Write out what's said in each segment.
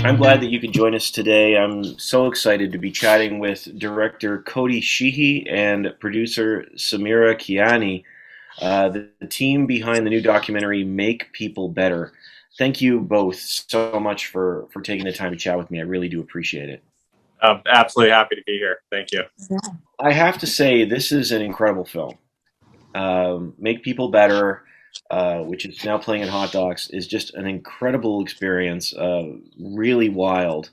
I'm glad that you could join us today. I'm so excited to be chatting with director Cody Sheehy and producer Samira Kiani, the team behind the new documentary Make People Better. Thank you both so much for taking the time to chat with me. I really do appreciate it. I'm absolutely happy to be here. Thank you. I have to say, this is an incredible film. Make People Better, which is now playing in Hot Docs, is just an incredible experience, really wild.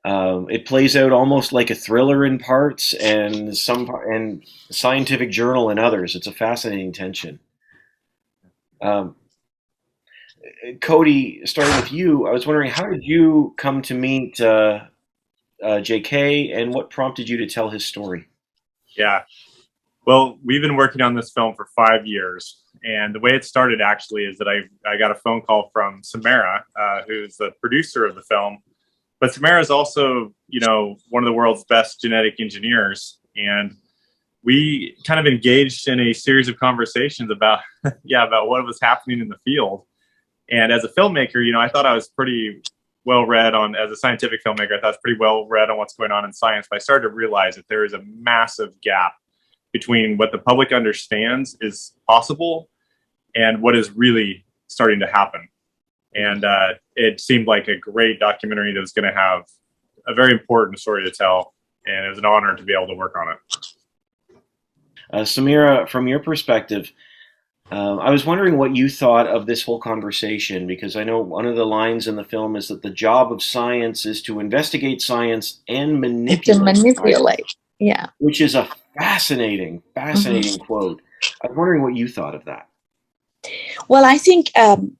It plays out almost like a thriller in parts, and scientific journal in others. It's a fascinating tension. Um, Cody, starting with you, I was wondering, how did you come to meet J.K. and what prompted you to tell his story? Yeah. Well, we've been working on this film for 5 years. And the way it started actually is that I got a phone call from Samira, who's the producer of the film. But Samira is also, one of the world's best genetic engineers. And we kind of engaged in a series of conversations about, about what was happening in the field. And as a filmmaker, I thought I was pretty well read on, as a scientific filmmaker, I thought I was pretty well read on what's going on in science. But I started to realize that there is a massive gap between what the public understands is possible and what is really starting to happen. And it seemed like a great documentary that was going to have a very important story to tell. And it was an honor to be able to work on it. Samira, from your perspective, I was wondering what you thought of this whole conversation, because I know one of the lines in the film is that the job of science is to investigate science and To manipulate science, manipulate. Yeah. which is a fascinating quote. I was wondering what you thought of that. Well, I think the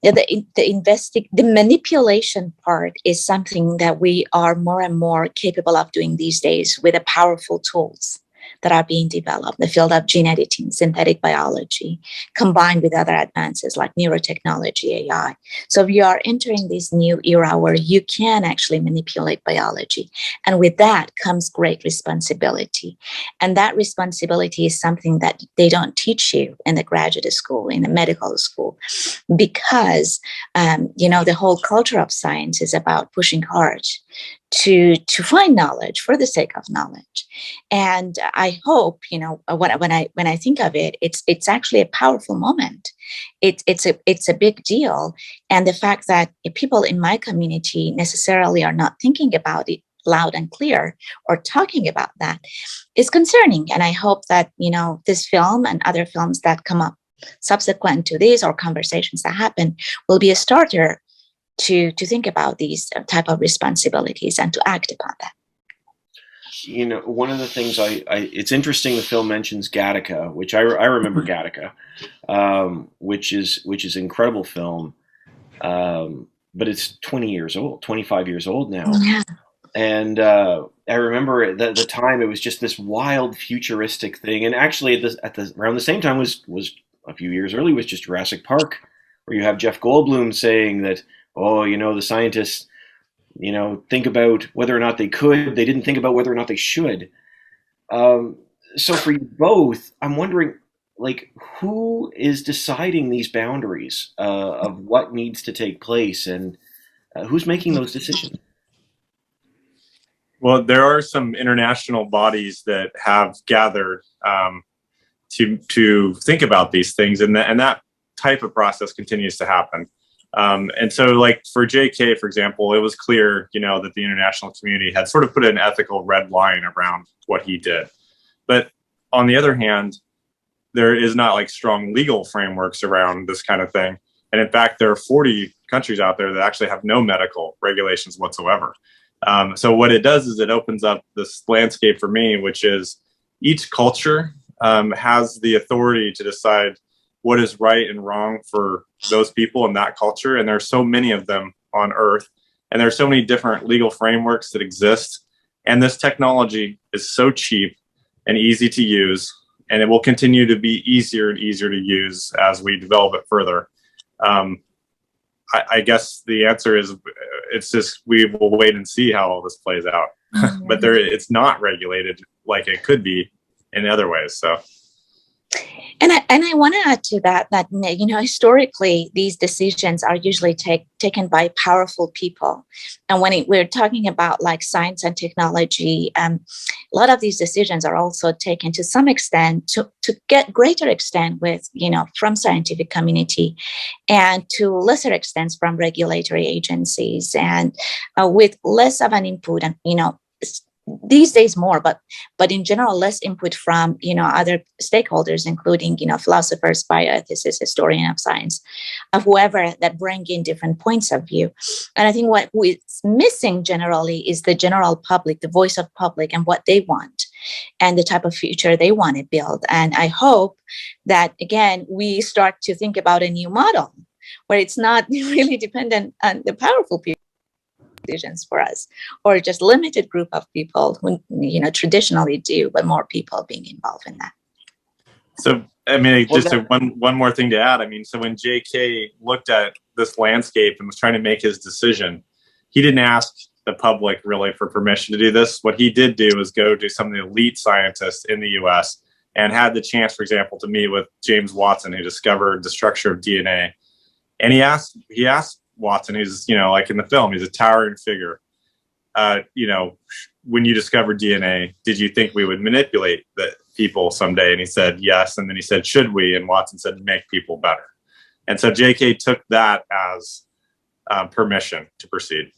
manipulation part is something that we are more and more capable of doing these days with the powerful tools that are being developed, the field of gene editing, synthetic biology, combined with other advances like neurotechnology, AI. So we are entering this new era where you can actually manipulate biology. And with that comes great responsibility. And that responsibility is something that they don't teach you in the graduate school, in the medical school, because, the whole culture of science is about pushing hard to find knowledge for the sake of knowledge. And I hope, when I think of it, it's actually a powerful moment. It's a big deal. And the fact that people in my community necessarily are not thinking about it loud and clear or talking about that is concerning. And I hope that, this film and other films that come up subsequent to this, or conversations that happen, will be a starter to think about these type of responsibilities and to act upon that. One of the things it's interesting the film mentions Gattaca, which I remember Gattaca, which is an incredible film, but it's 20 years old, 25 years old now. Yeah. And I remember at the time it was just this wild futuristic thing. And actually around the same time was a few years early was just Jurassic Park, where you have Jeff Goldblum saying that, oh, the scientists, think about whether or not they could. They didn't think about whether or not they should. So for you both, I'm wondering, who is deciding these boundaries of what needs to take place, and who's making those decisions? Well, there are some international bodies that have gathered to think about these things, and that type of process continues to happen. And so, like for JK, for example, it was clear, that the international community had sort of put an ethical red line around what he did. But on the other hand, there is not like strong legal frameworks around this kind of thing. And in fact, there are 40 countries out there that actually have no medical regulations whatsoever. So what it does is it opens up this landscape for me, which is each culture has the authority to decide what is right and wrong for those people in that culture. And there are so many of them on Earth, and there are so many different legal frameworks that exist. And this technology is so cheap and easy to use, and it will continue to be easier and easier to use as we develop it further. I guess the answer is it's just we will wait and see how all this plays out. But it's not regulated like it could be in other ways. So And I want to add to that historically these decisions are usually taken by powerful people, and when we're talking about like science and technology, a lot of these decisions are also taken to some extent to get greater extent with from scientific community, and to lesser extents from regulatory agencies, and with less of an input, and these days more, but in general less input from other stakeholders, including philosophers, bioethicists, historian of science, of whoever that bring in different points of view. And I think what is missing generally is the general public, the voice of public, and what they want and the type of future they want to build. And I hope that again we start to think about a new model where it's not really dependent on the powerful people decisions for us, or just limited group of people who traditionally do, but more people being involved in that. So I mean, just one more thing to add. I mean, so when JK looked at this landscape and was trying to make his decision, he didn't ask the public really for permission to do this. What he did do was go to some of the elite scientists in the US and had the chance, for example, to meet with James Watson, who discovered the structure of DNA. And he asked Watson, who's, like in the film, he's a towering figure. When you discovered DNA, did you think we would manipulate the people someday? And he said, yes. And then he said, should we? And Watson said, make people better. And so JK took that as permission to proceed.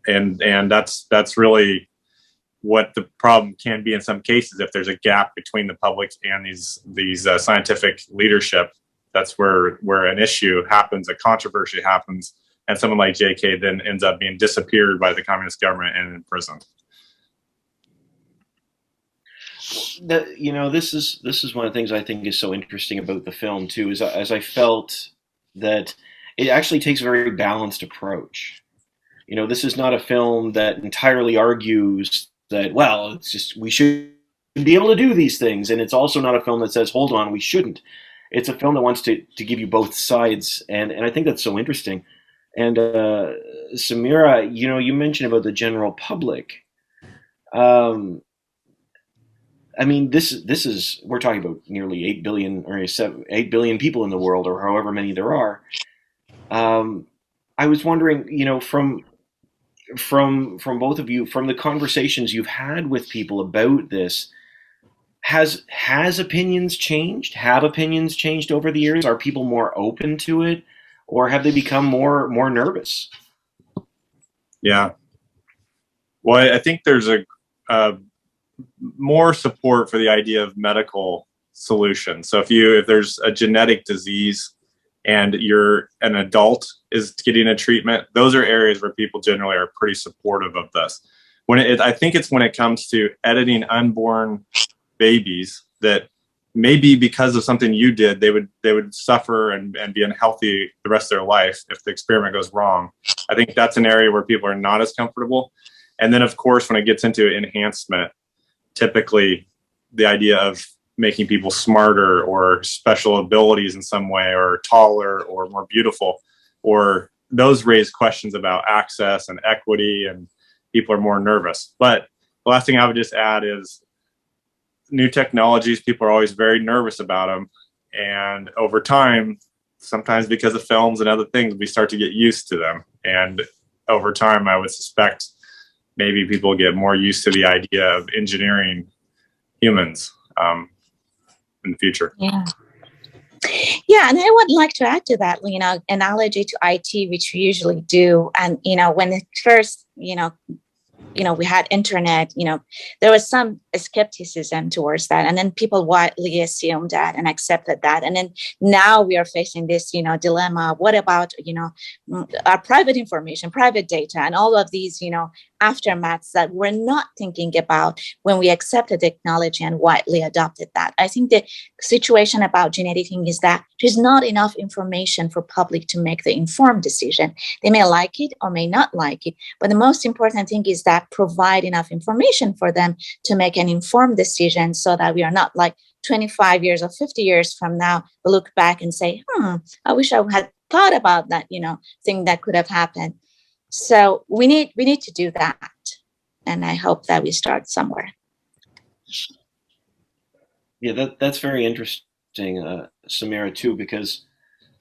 And that's really what the problem can be in some cases. If there's a gap between the public and these scientific leadership, that's where an issue happens, a controversy happens, and someone like JK then ends up being disappeared by the communist government and imprisoned. This is one of the things I think is so interesting about the film too, is as I felt that it actually takes a very balanced approach. This is not a film that entirely argues that, well, it's just we should be able to do these things, and it's also not a film that says, hold on, we shouldn't. It's a film that wants to give you both sides, and I think that's so interesting. And Samira, you mentioned about the general public. I mean, this is, we're talking about nearly 8 billion or 8 billion people in the world, or however many there are. I was wondering, from both of you, from the conversations you've had with people about this, has opinions changed? Have opinions changed over the years? Are people more open to it, or have they become more nervous? Yeah. Well, I think there's a more support for the idea of medical solutions. So if there's a genetic disease and you're an adult is getting a treatment, those are areas where people generally are pretty supportive of this. I think it's when it comes to editing unborn babies that maybe because of something you did, they would suffer and be unhealthy the rest of their life if the experiment goes wrong. I think that's an area where people are not as comfortable. And then, of course, when it gets into enhancement, typically the idea of making people smarter or special abilities in some way, or taller or more beautiful, or those raise questions about access and equity, and people are more nervous. But the last thing I would just add is new technologies, people are always very nervous about them. And over time, sometimes because of films and other things, we start to get used to them. And over time, I would suspect maybe people get more used to the idea of engineering humans in the future. Yeah. Yeah, and I would like to add to that, analogy to IT, which we usually do. And, when it first, we had internet, there was some skepticism towards that. And then people widely assumed that and accepted that. And then now we are facing this, dilemma. What about, our private information, private data, and all of these, aftermaths that we're not thinking about when we accepted technology and widely adopted that. I think the situation about gene editing is that there's not enough information for public to make the informed decision. They may like it or may not like it, but the most important thing is that provide enough information for them to make an informed decision, so that we are not like 25 years or 50 years from now, we look back and say, I wish I had thought about that, thing that could have happened. So we need to do that. And I hope that we start somewhere. Yeah, that's very interesting, Samira, too, because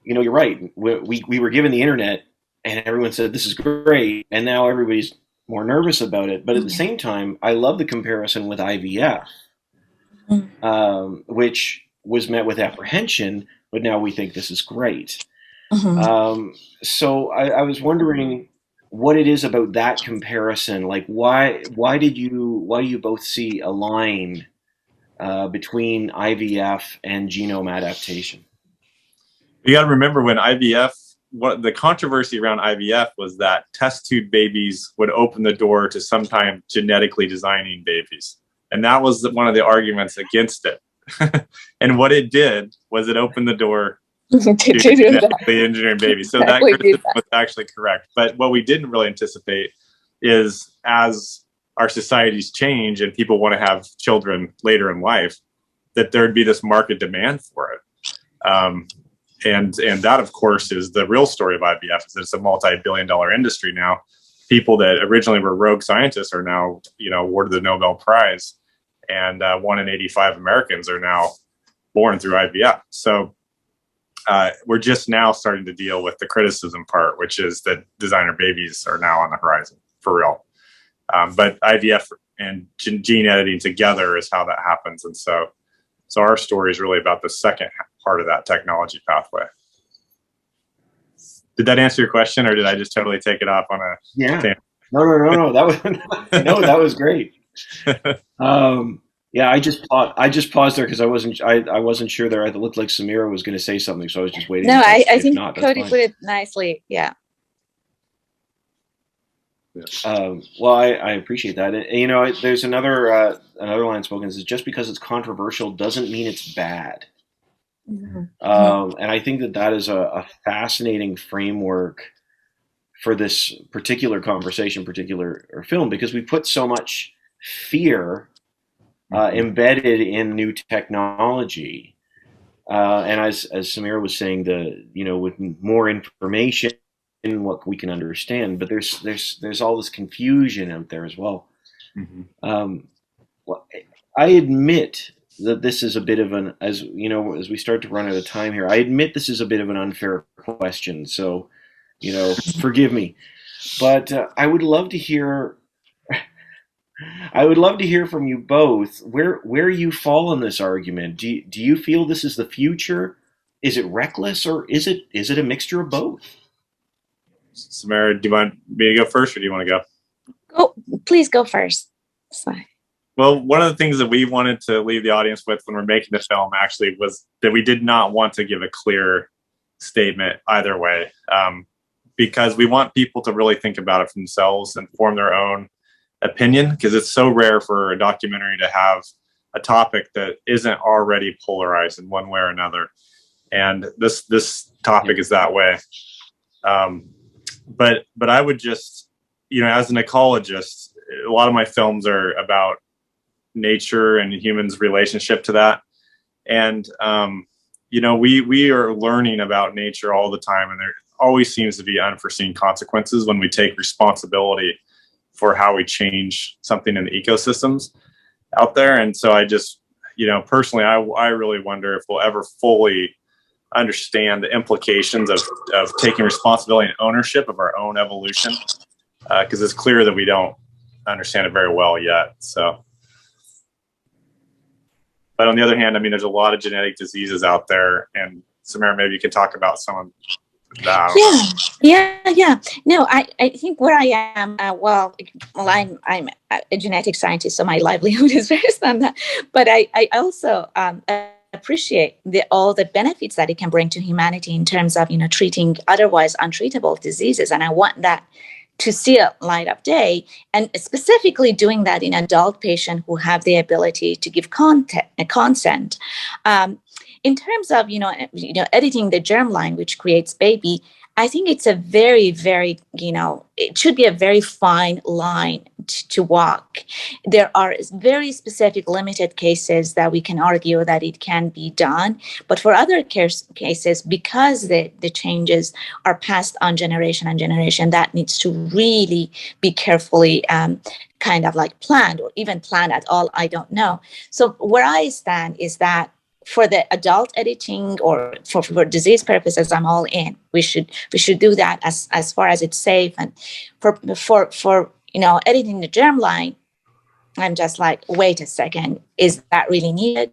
you're right. We were given the internet, and everyone said this is great, and now everybody's more nervous about it. But at the same time, I love the comparison with IVF, which was met with apprehension, but now we think this is great. So I was wondering what it is about that comparison. Like, why do you both see a line between IVF and genome adaptation? You got to remember when IVF, what the controversy around IVF was that test tube babies would open the door to sometime genetically designing babies. And that was one of the arguments against it. And what it did was it opened the door to genetically engineering babies. So that criticism was actually correct. But what we didn't really anticipate is as our societies change and people want to have children later in life, that there'd be this market demand for it. And that, of course, is the real story of IVF, is that it's a multi-billion-dollar industry now. People that originally were rogue scientists are now, awarded the Nobel Prize, and 1 in 85 Americans are now born through IVF. So we're just now starting to deal with the criticism part, which is that designer babies are now on the horizon, for real. But IVF and gene editing together is how that happens. And so our story is really about the second part of that technology pathway. Did that answer your question, or did I just totally take it off on a tangent? No. That was that was great. Yeah, I just paused there because I wasn't sure there. It looked like Samira was going to say something, so I was just waiting. No, I think Cody put it nicely. Yeah. Well, I appreciate that. And, there's another line spoken is just because it's controversial doesn't mean it's bad. And I think that is a fascinating framework for this particular conversation, particular film, because we put so much fear embedded in new technology. And as Samira was saying, with more information, what we can understand, but there's all this confusion out there as well. Well, I admit that this is a bit of as we start to run out of time here, I admit this is a bit of an unfair question, so forgive me, but I would love to hear from you both where you fall on this argument. Do you feel this is the future? Is it reckless, or is it a mixture of both? Samira, do you want me to go first, or do you want to go? Oh, please go first. It's fine. Well, one of the things that we wanted to leave the audience with when we're making the film actually was that we did not want to give a clear statement either way, because we want people to really think about it for themselves and form their own opinion, because it's so rare for a documentary to have a topic that isn't already polarized in one way or another. And this topic is that way. But I would just, as an ecologist, a lot of my films are about nature and humans' relationship to that. And, we are learning about nature all the time, and there always seems to be unforeseen consequences when we take responsibility for how we change something in the ecosystems out there. And so I just, personally, I really wonder if we'll ever fully understand the implications of taking responsibility and ownership of our own evolution, because it's clear that we don't understand it very well yet. So, but on the other hand, there's a lot of genetic diseases out there, and Samira, maybe you could talk about some of that. Yeah. No, I think where I am, I'm a genetic scientist, so my livelihood is based on that. But I also appreciate all the benefits that it can bring to humanity in terms of treating otherwise untreatable diseases, and I want that to see a light of day, and specifically doing that in adult patients who have the ability to give consent. In terms of editing the germline, which creates baby, I think it's a very, very it should be a very fine line to walk. There are very specific limited cases that we can argue that it can be done. But for other cases, because the changes are passed on generation and generation, that needs to really be carefully kind of like planned, or even planned at all, I don't know. So where I stand is that for the adult editing or for disease purposes, I'm all in. We should do that as far as it's safe. And for editing the germline, I'm just like, wait a second, is that really needed?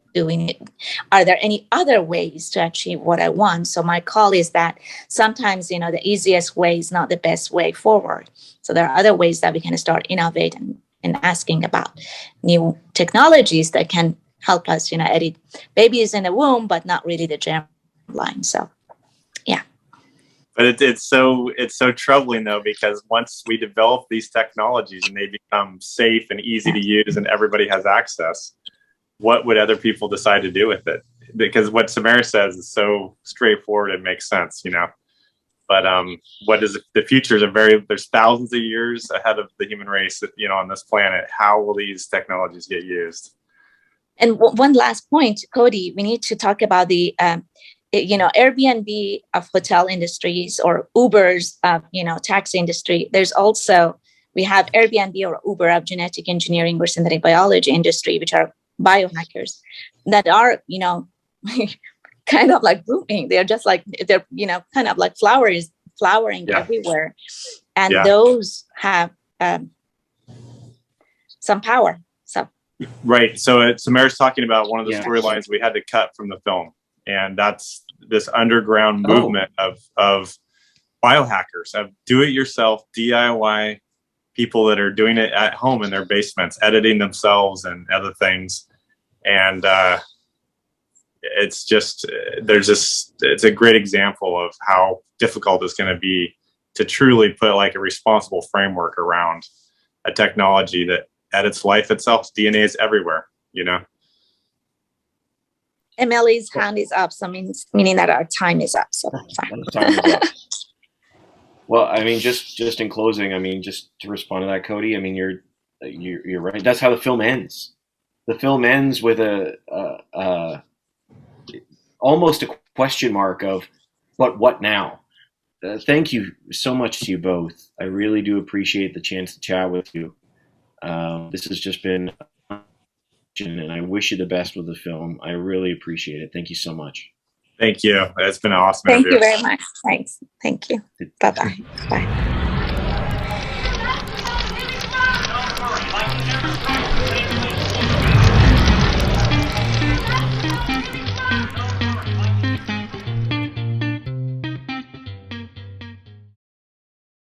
Are there any other ways to achieve what I want? So my call is that sometimes, the easiest way is not the best way forward. So there are other ways that we can start innovating and asking about new technologies that can help us, edit babies in the womb, but not really the germline. So, yeah. But it's so troubling though, because once we develop these technologies and they become safe and easy to use and everybody has access, what would other people decide to do with it? Because what Samira says is so straightforward and makes sense, But what is the future is there's thousands of years ahead of the human race, on this planet. How will these technologies get used? And one last point, Cody, we need to talk about the, Airbnb of hotel industries, or Uber's, taxi industry. There's also, we have Airbnb or Uber of genetic engineering or synthetic biology industry, which are biohackers that are, kind of like booming. They're just like, kind of like flowering everywhere. And those have some power. So. Right. So Samira's talking about one of the storylines we had to cut from the film. And that's this underground movement of biohackers, of do-it-yourself, DIY people that are doing it at home in their basements, editing themselves and other things. And it's just, it's a great example of how difficult it's going to be to truly put like a responsible framework around a technology that edits life itself. DNA is everywhere, Emily's hand is up, so meaning that our time is up. So fine. Time is up. Well, I mean, just in closing, just to respond to that, Cody, you're right. That's how the film ends. The film ends with almost a question mark of, but what now? Thank you so much to you both. I really do appreciate the chance to chat with you. This has just been, and I wish you the best with the film. I really appreciate it. Thank you so much. Thank you. It's been an awesome interview. Thank you very much. Thanks. Thank you. Bye-bye. Bye.